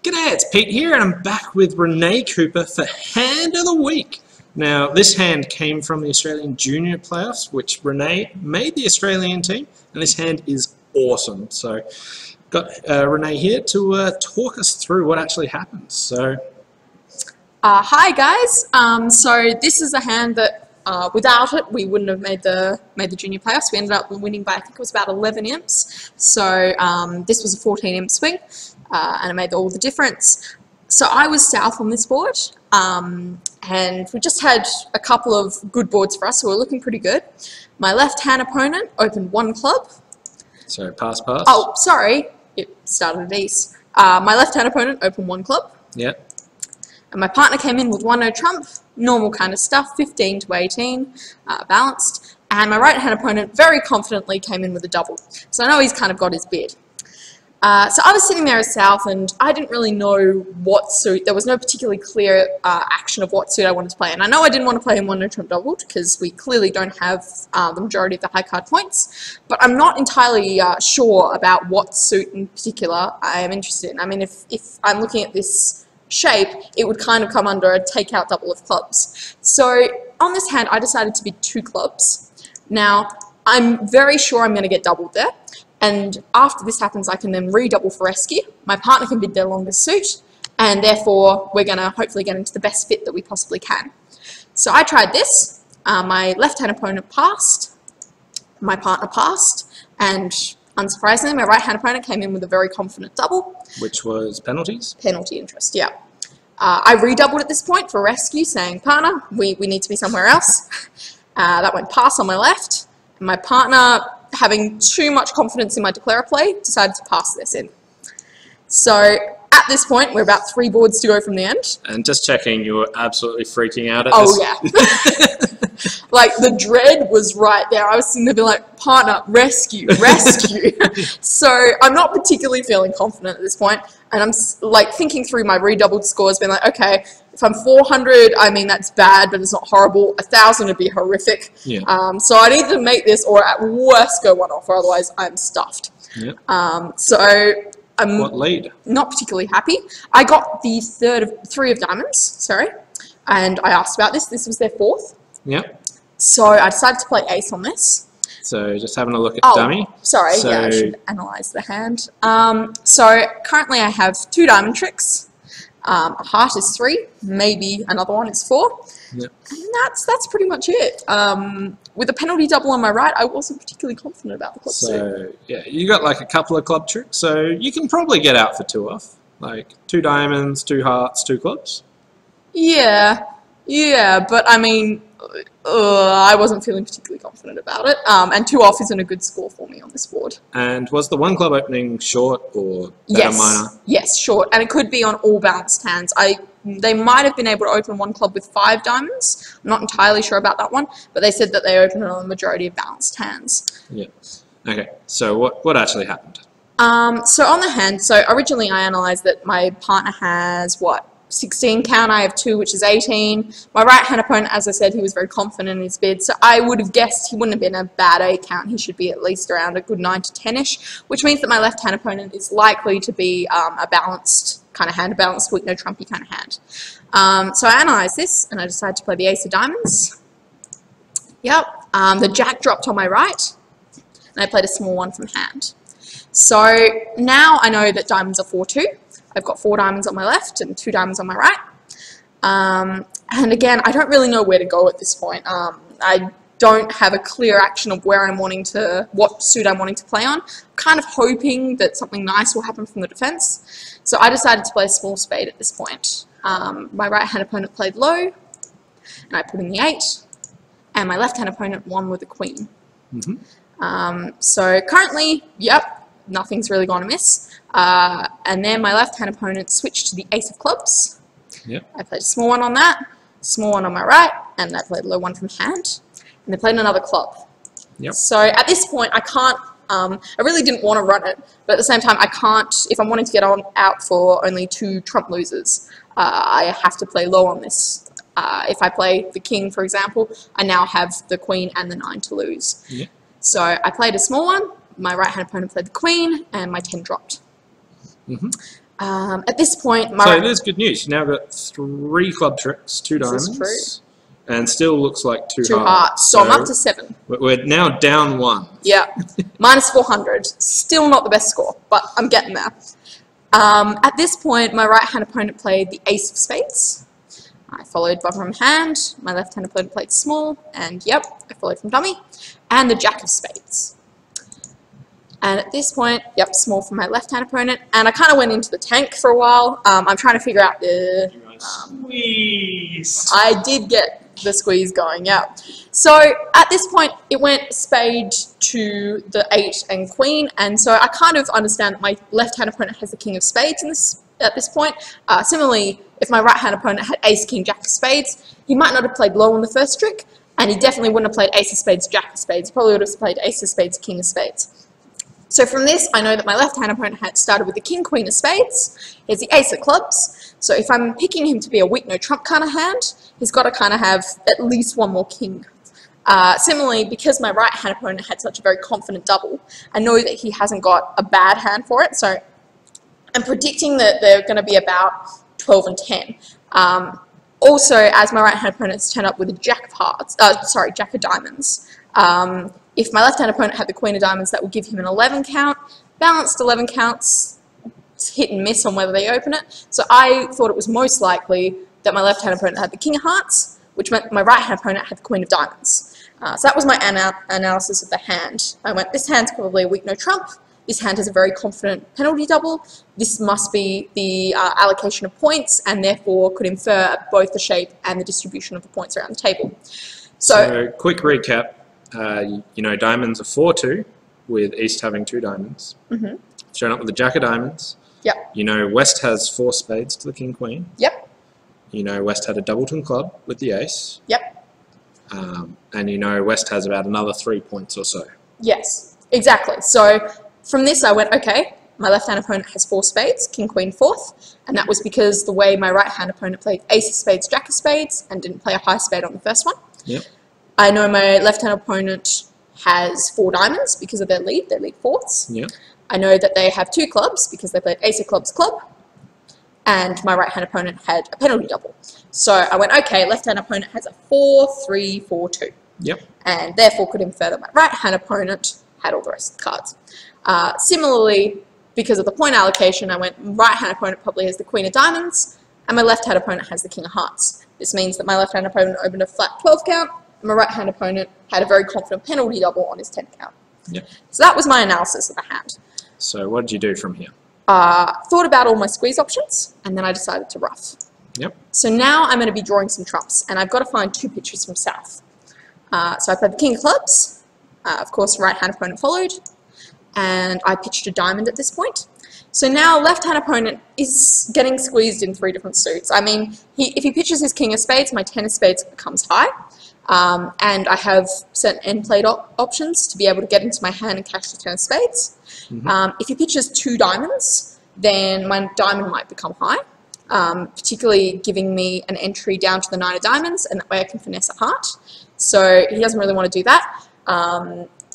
G'day, it's Pete here, and I'm back with Renee Cooper for Hand of the Week. Now, this hand came from the Australian Junior Playoffs, which Renee made the Australian team, and this hand is awesome. So, got Renee here to talk us through what actually happens. So, hi guys. So this is a hand that without it we wouldn't have made the Junior Playoffs. We ended up winning by I think it was about 11 imps. So this was a 14 imp swing. And it made all the difference. So I was south on this board, and we just had a couple of good boards for us, so we're looking pretty good. My left-hand opponent opened one club. So pass. Oh, sorry, it started at ace. My left-hand opponent opened one club. Yep. And my partner came in with 1-no trump, normal kind of stuff, 15 to 18, balanced. And my right-hand opponent very confidently came in with a double. So I know he's kind of got his bid. So I was sitting there as south, and I didn't really know what suit. There was no particularly clear action of what suit I wanted to play. And I know I didn't want to play him 1-no trump doubled because we clearly don't have the majority of the high card points. But I'm not entirely sure about what suit in particular I am interested in. I mean, if I'm looking at this shape, it would kind of come under a takeout double of clubs. So on this hand, I decided to bid 2 clubs. Now, I'm very sure I'm going to get doubled there. And after this happens, I can then redouble for rescue. My partner can bid their longest suit, and therefore we're going to hopefully get into the best fit that we possibly can. So I tried this. My left-hand opponent passed, my partner passed, and unsurprisingly, my right-hand opponent came in with a very confident double. Which was penalties? Penalty interest, yeah. I redoubled at this point for rescue, saying, partner, we need to be somewhere else. That went pass on my left, and my partner, having too much confidence in my declarer play, decided to pass this in. So at this point, we're about 3 boards to go from the end. And just checking, you were absolutely freaking out at this. Oh, yeah. Like, the dread was right there. I was sitting there being like, partner, rescue. So I'm not particularly feeling confident at this point. And I'm like thinking through my redoubled scores, being like, okay, if I'm 400, I mean, that's bad, but it's not horrible. 1,000 would be horrific. Yeah. So I need to make this, or at worst go 1 off, or otherwise I'm stuffed. Yep. So I'm what lead? Not particularly happy. I got the 3 of diamonds, sorry, and I asked about this. This was their 4th. Yep. So I decided to play ace on this. So just having a look at dummy. Sorry, so, yeah, I should analyse the hand. So currently I have 2 diamond tricks. A heart is 3, maybe another one is 4. Yep. And that's pretty much it. With a penalty double on my right, I wasn't particularly confident about the club suit. So yeah, you got like a couple of club tricks, so you can probably get out for 2 off. Like 2 diamonds, 2 hearts, 2 clubs. Yeah, but I mean, I wasn't feeling particularly confident about it. And 2 off isn't a good score for me on this board. And was the 1 club opening short or better minor? Yes, short. And it could be on all balanced hands. They might have been able to open 1 club with 5 diamonds. I'm not entirely sure about that one, but they said that they opened it on the majority of balanced hands. Yeah. Okay, so what actually happened? So on the hand, so originally I analysed that my partner has, 16 count, I have 2, which is 18. My right-hand opponent, as I said, he was very confident in his bid, so I would have guessed he wouldn't have been a bad 8 count. He should be at least around a good 9 to 10-ish, which means that my left-hand opponent is likely to be a balanced kind of hand, a balanced weak, no trumpy kind of hand. So I analysed this, and I decided to play the ace of diamonds. Yep, the jack dropped on my right, and I played a small one from hand. So now I know that diamonds are 4-2. I've got 4 diamonds on my left and 2 diamonds on my right. And again, I don't really know where to go at this point. I don't have a clear action of where I'm wanting to, what suit I'm wanting to play on. I'm kind of hoping that something nice will happen from the defense. So I decided to play a small spade at this point. My right-hand opponent played low, and I put in the 8, and my left-hand opponent won with a queen. Mm-hmm. So currently, yep, nothing's really gone amiss. And then my left-hand opponent switched to the ace of clubs. Yep. I played a small one on that, small one on my right, and I played a low one from hand. And they played another club. Yep. So at this point, I can't, I really didn't want to run it, but at the same time, I can't, if I'm wanting to get out for only 2 trump losers, I have to play low on this. If I play the king, for example, I now have the queen and the 9 to lose. Yep. So I played a small one, my right-hand opponent played the queen, and my 10 dropped. Mm-hmm. At this point, So there's good news. You now got 3 club tricks, 2 This is diamonds, and still looks like 2 two hearts. hearts. So I'm up to 7. We're now down 1. Yeah, minus 400. Still not the best score, but I'm getting there. At this point, my right-hand opponent played the ace of spades. I followed bottom hand. My left-hand opponent played small, and yep, I followed from dummy, and the jack of spades. And at this point, yep, small from my left-hand opponent, and I kind of went into the tank for a while. I'm trying to figure out the squeeze. I did get the squeeze going, yeah. So at this point, it went spade to the 8 and queen, and so I kind of understand that my left-hand opponent has the king of spades in this, at this point. Similarly, if my right-hand opponent had ace, king, jack of spades, he might not have played low on the first trick, and he definitely wouldn't have played ace of spades, jack of spades. He probably would have played ace of spades, king of spades. So from this, I know that my left-hand opponent had started with the king, queen of spades. Here's the ace of clubs. So if I'm picking him to be a weak, no trump kind of hand, he's got to kind of have at least one more king. Similarly, because my right-hand opponent had such a very confident double, I know that he hasn't got a bad hand for it. So I'm predicting that they're going to be about 12 and 10. Also, as my right-hand opponent has turned up with a jack of hearts, jack of diamonds, if my left-hand opponent had the queen of diamonds, that will give him an 11 count. Balanced 11 counts, it's hit and miss on whether they open it. So I thought it was most likely that my left-hand opponent had the king of hearts, which meant my right-hand opponent had the queen of diamonds. So that was my analysis of the hand. I went, this hand's probably a weak no trump. This hand has a very confident penalty double. This must be the allocation of points, and therefore could infer both the shape and the distribution of the points around the table. So quick recap. You know, diamonds are 4-2, with East having 2 diamonds. Shown up with the jack of diamonds. Yep. You know, West has 4 spades to the king, queen. Yep. You know, West had a doubleton club with the ace. Yep. And you know, West has about another 3 points or so. Yes, exactly. So from this, I went, okay, my left-hand opponent has 4 spades, king, queen, 4th, and that was because the way my right-hand opponent played ace of spades, jack of spades, and didn't play a high spade on the first one. Yep. I know my left-hand opponent has 4 diamonds because of their lead 4ths. Yep. I know that they have 2 clubs because they played ace of clubs club, and my right-hand opponent had a penalty double. So I went, okay, left-hand opponent has a 4-3, 4-2. Yep. And therefore could infer that my right-hand opponent had all the rest of the cards. Similarly, because of the point allocation, I went, right-hand opponent probably has the queen of diamonds, and my left-hand opponent has the king of hearts. This means that my left-hand opponent opened a flat 12 count, and my right-hand opponent had a very confident penalty double on his 10 count. Yep. So that was my analysis of the hand. So what did you do from here? Thought about all my squeeze options, and then I decided to rough. Yep. So now I'm going to be drawing some trumps, and I've got to find 2 pitches from south. So I played the king of clubs. Of course, right-hand opponent followed, and I pitched a diamond at this point. So now left-hand opponent is getting squeezed in 3 different suits. I mean, if he pitches his king of spades, my 10 of spades becomes high, and I have certain end plate options to be able to get into my hand and cash the 10 of spades. If he pitches 2 diamonds, then my diamond might become high, particularly giving me an entry down to the 9 of diamonds, and that way I can finesse a heart. So he doesn't really want to do that.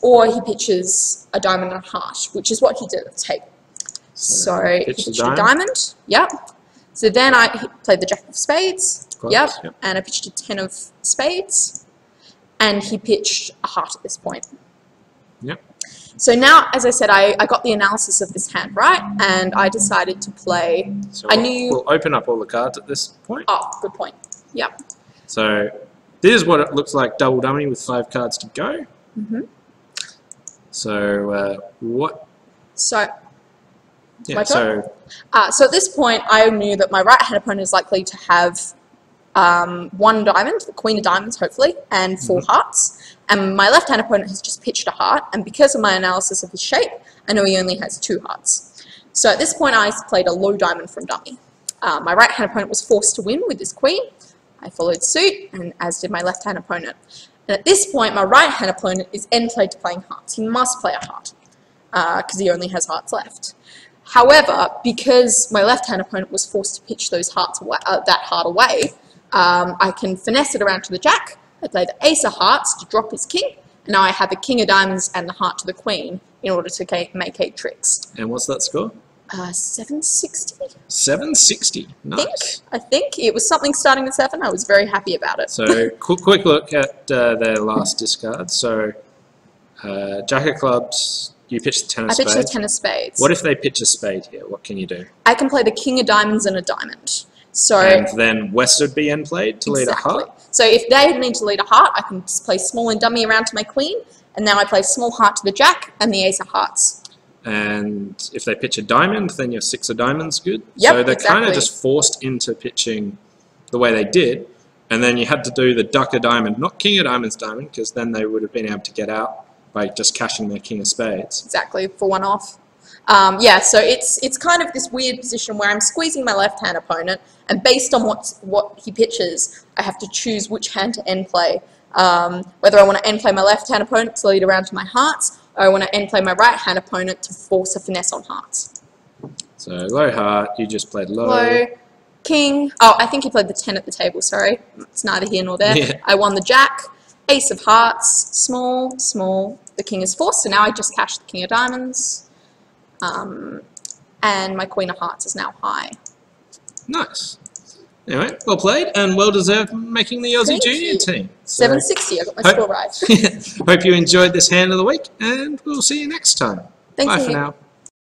Or he pitches a diamond and a heart, which is what he did at the table. So he pitched a diamond. Yep. So then I played the jack of spades. Yep. And I pitched a 10 of spades. And he pitched a heart at this point. Yep. So now, as I said, I got the analysis of this hand right, and I decided to play. So we'll open up all the cards at this point. Oh, good point. Yep. So this is what it looks like double dummy with 5 cards to go. So what? So. Yeah. So at this point, I knew that my right-hand opponent is likely to have 1 diamond, the queen of diamonds, hopefully, and 4 hearts. And my left-hand opponent has just pitched a heart, and because of my analysis of his shape, I know he only has 2 hearts. So at this point, I played a low diamond from dummy. My right-hand opponent was forced to win with his queen. I followed suit, and as did my left-hand opponent. And at this point, my right-hand opponent is end played to playing hearts. He must play a heart, because he only has hearts left. However, because my left-hand opponent was forced to pitch those hearts away, that heart away, I can finesse it around to the jack. I play the ace of hearts to drop his king, and now I have the king of diamonds and the heart to the queen in order to make 8 tricks. And what's that score? 760. 760. Nice. I think it was something starting with 7. I was very happy about it. So quick look at their last discard. So Jack of clubs, you pitch the 10 of I spades. pitched a 10 of spades. What if they pitch a spade here? What can you do? I can play the king of diamonds and a diamond. So And then West would be end played to lead a heart. So if they need to lead a heart, I can just play small and dummy around to my queen, and now I play small heart to the jack and the ace of hearts. And if they pitch a diamond, then your 6 of diamonds good. Yep, so they're kind of exactly. just forced into pitching the way they did. And then you had to do the duck of diamond, not king of diamonds diamond, because then they would have been able to get out by just cashing their king of spades. Exactly, for one off. Yeah, so it's kind of this weird position where I'm squeezing my left-hand opponent, and based on what he pitches, I have to choose which hand to end play. Whether I want to end play my left-hand opponent to lead around to my hearts, or I want to end play my right-hand opponent to force a finesse on hearts. So low heart, you just played low. Low, king. Oh, I think he played the 10 at the table, sorry. It's neither here nor there. Yeah. I won the jack, ace of hearts, small, small. The king is forced, so now I just cash the king of diamonds. And my queen of hearts is now high. Nice. Anyway, well played and well deserved making the Aussie Thank Junior you. team. So, 760, I got my score right. hope you enjoyed this hand of the week, and we'll see you next time. Thank Bye you. for now.